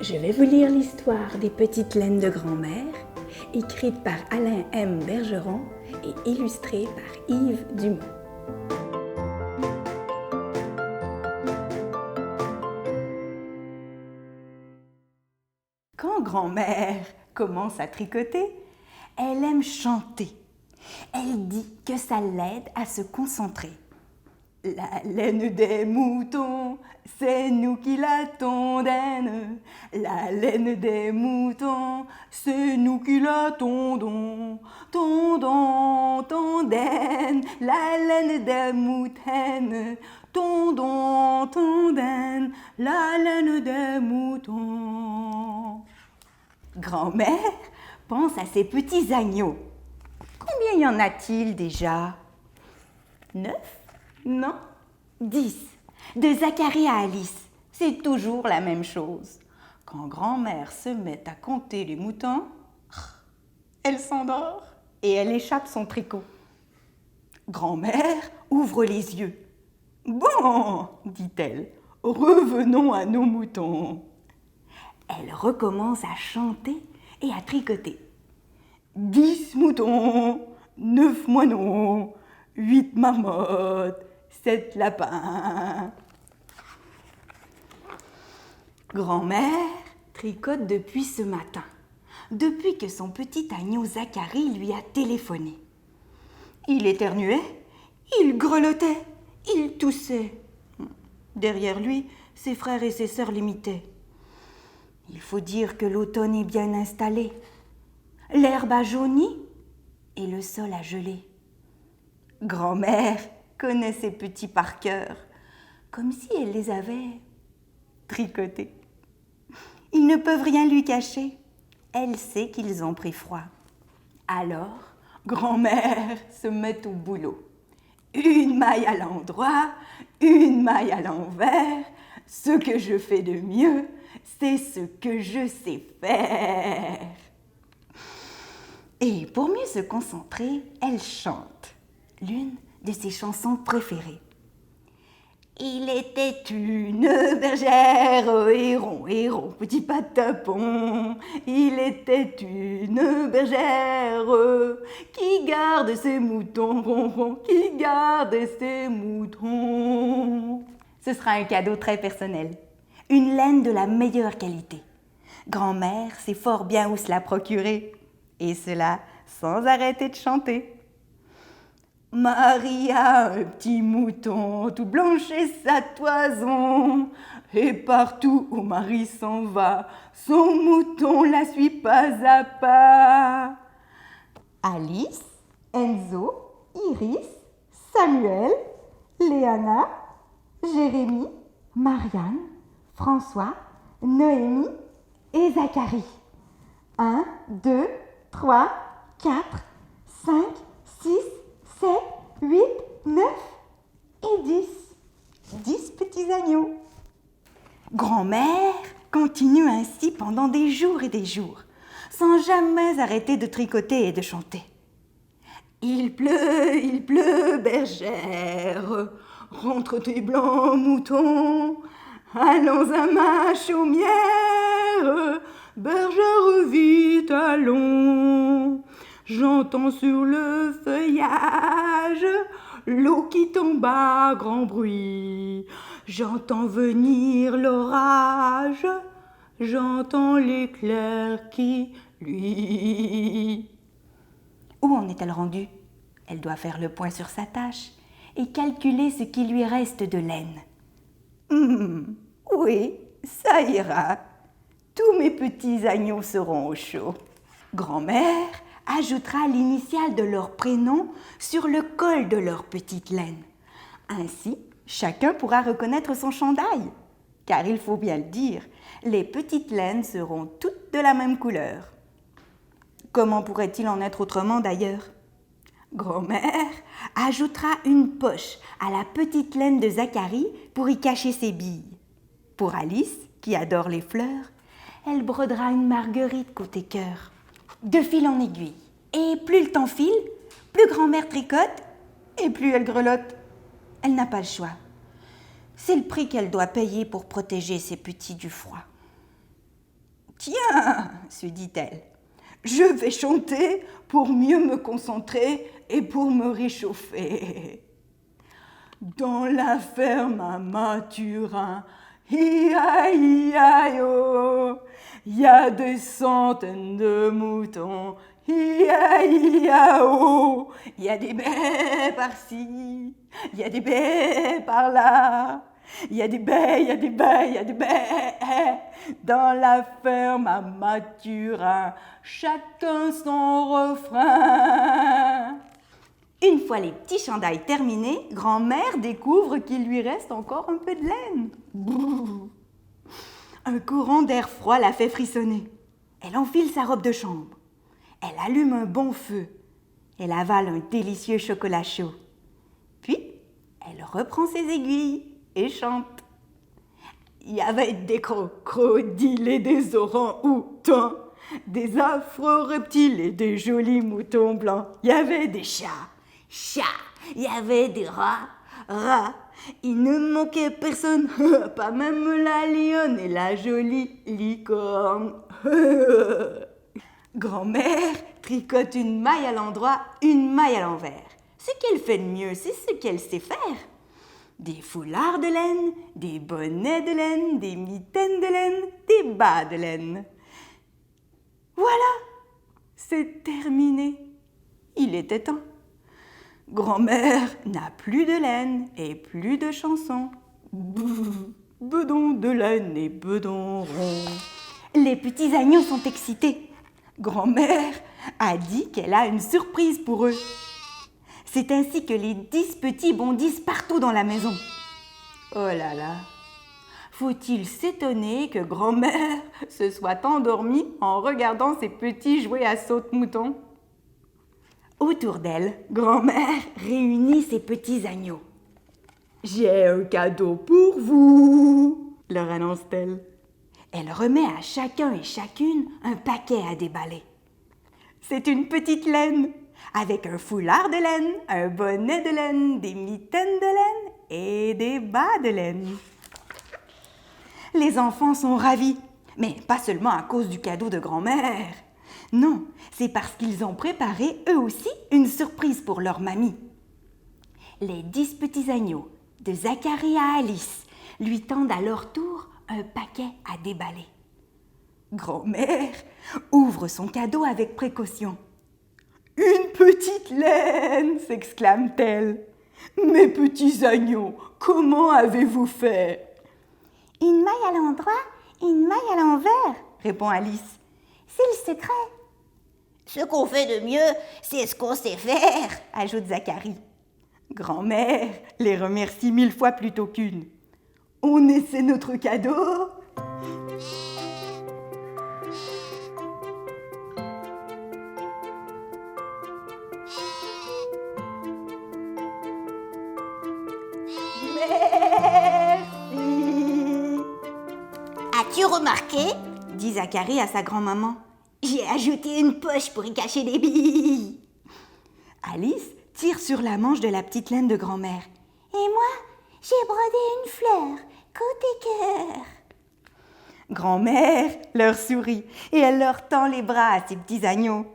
Je vais vous lire l'histoire des petites laines de grand-mère, écrite par Alain M. Bergeron et illustrée par Yves Dumont. Quand grand-mère commence à tricoter, elle aime chanter. Elle dit que ça l'aide à se concentrer. La laine des moutons, c'est nous qui la tondaine. La laine des moutons, c'est nous qui la tondons. Tondons, tondaine, la laine des moutaines. Tondons, tondaine, la laine des moutons. Grand-mère pense à ses petits agneaux. Combien y en a-t-il déjà? 9? Non, 10. De Zacharie à Alice, c'est toujours la même chose. Quand grand-mère se met à compter les moutons, elle s'endort et elle échappe son tricot. Grand-mère ouvre les yeux. « Bon, dit-elle, revenons à nos moutons. » Elle recommence à chanter et à tricoter. 10 moutons, 9 moineaux, 8 marmottes, 7 lapins. Grand-mère tricote depuis ce matin, depuis que son petit agneau Zacharie lui a téléphoné. Il éternuait, il grelottait, il toussait. Derrière lui, ses frères et ses sœurs l'imitaient. Il faut dire que l'automne est bien installé. L'herbe a jauni et le sol a gelé. Grand-mère connaît ses petits par cœur, comme si elle les avait tricotés. Ils ne peuvent rien lui cacher. Elle sait qu'ils ont pris froid. Alors, grand-mère se met au boulot. Une maille à l'endroit, une maille à l'envers. Ce que je fais de mieux, c'est ce que je sais faire. Et pour mieux se concentrer, elle chante l'une de ses chansons préférées. Il était une bergère, héron, héron, petit patapon. Il était une bergère qui garde ses moutons, ronron, qui garde ses moutons. Ce sera un cadeau très personnel. Une laine de la meilleure qualité. Grand-mère sait fort bien où se la procurer. Et cela sans arrêter de chanter. Marie a un petit mouton, tout blanche et sa toison. Et partout où Marie s'en va, son mouton la suit pas à pas. Alice, Enzo, Iris, Samuel, Léana, Jérémie, Marianne, François, Noémie et Zacharie. 1, 2, 3, 4, 5, 6, 7, 8, 9 et 10. 10 petits agneaux. Grand-mère continue ainsi pendant des jours et des jours, sans jamais arrêter de tricoter et de chanter. Il pleut, bergère, rentre tes blancs moutons, allons à ma chaumière, bergère vite allons. J'entends sur le feuillage l'eau qui tombe à grand bruit. J'entends venir l'orage, j'entends l'éclair qui luit. Où en est-elle rendue? Elle doit faire le point sur sa tâche et calculer ce qui lui reste de laine. Oui, ça ira. Tous mes petits agneaux seront au chaud. Grand-mère ajoutera l'initiale de leur prénom sur le col de leur petite laine. Ainsi, chacun pourra reconnaître son chandail. Car il faut bien le dire, les petites laines seront toutes de la même couleur. Comment pourrait-il en être autrement d'ailleurs? Grand-mère ajoutera une poche à la petite laine de Zacharie pour y cacher ses billes. Pour Alice, qui adore les fleurs, elle brodera une marguerite côté cœur. De fil en aiguille. Et plus le temps file, plus grand-mère tricote et plus elle grelotte. Elle n'a pas le choix. C'est le prix qu'elle doit payer pour protéger ses petits du froid. Tiens, se dit-elle, je vais chanter pour mieux me concentrer et pour me réchauffer. Dans la ferme à Mathurin, hi-ya-hi-ya-yo, il y a des centaines de moutons, hi-ya-hi-ya-oh, il y a des baies par-ci, il y a des baies par-là, il y a des baies, il y a des baies, il y a des baies. Dans la ferme à Mathurin, chacun son refrain. Une fois les petits chandails terminés, grand-mère découvre qu'il lui reste encore un peu de laine. Brrr. Un courant d'air froid la fait frissonner. Elle enfile sa robe de chambre. Elle allume un bon feu. Elle avale un délicieux chocolat chaud. Puis, elle reprend ses aiguilles et chante. Il y avait des crocodiles et des orangs-outans, des affreux reptiles et des jolis moutons blancs. Il y avait des chats, il y avait des rats. Il ne manquait personne, pas même la lionne et la jolie licorne. Grand-mère tricote une maille à l'endroit, une maille à l'envers. Ce qu'elle fait de mieux, c'est ce qu'elle sait faire. Des foulards de laine, des bonnets de laine, des mitaines de laine, des bas de laine. Voilà, c'est terminé. Il était temps. Grand-mère n'a plus de laine et plus de chansons. Bedon de laine et bedon rond. Les petits agneaux sont excités. Grand-mère a dit qu'elle a une surprise pour eux. C'est ainsi que les 10 petits bondissent partout dans la maison. Oh là là, faut-il s'étonner que grand-mère se soit endormie en regardant ses petits jouets à saute-mouton? Autour d'elle, grand-mère réunit ses petits agneaux. « J'ai un cadeau pour vous !» leur annonce-t-elle. Elle remet à chacun et chacune un paquet à déballer. C'est une petite laine, avec un foulard de laine, un bonnet de laine, des mitaines de laine et des bas de laine. Les enfants sont ravis, mais pas seulement à cause du cadeau de grand-mère. Non, c'est parce qu'ils ont préparé eux aussi une surprise pour leur mamie. Les 10 petits agneaux, de Zacharie à Alice, lui tendent à leur tour un paquet à déballer. Grand-mère ouvre son cadeau avec précaution. « Une petite laine !» s'exclame-t-elle. « Mes petits agneaux, comment avez-vous fait ?»« Une maille à l'endroit, une maille à l'envers, » répond Alice. « C'est le secret. »« Ce qu'on fait de mieux, c'est ce qu'on sait faire, » ajoute Zacharie. Grand-mère les remercie 1000 fois plutôt qu'une. « On essaie notre cadeau ?» Merci. As-tu remarqué, dit Zacharie à sa grand-maman, j'ai ajouté une poche pour y cacher des billes. Alice tire sur la manche de la petite laine de grand-mère. Et moi, j'ai brodé une fleur, côté cœur. Grand-mère leur sourit et elle leur tend les bras à ses petits agneaux.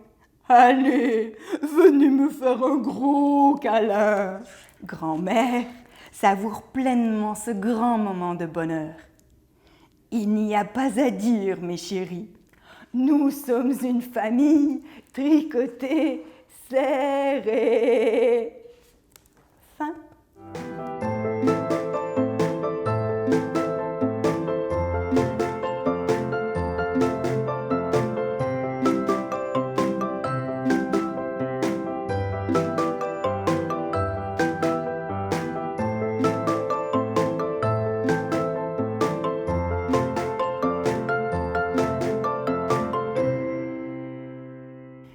Allez, venez me faire un gros câlin. Grand-mère savoure pleinement ce grand moment de bonheur. Il n'y a pas à dire, mes chéris. Nous sommes une famille tricotée, serrée. Fin.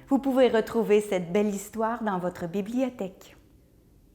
Vous pouvez retrouver cette belle histoire dans votre bibliothèque.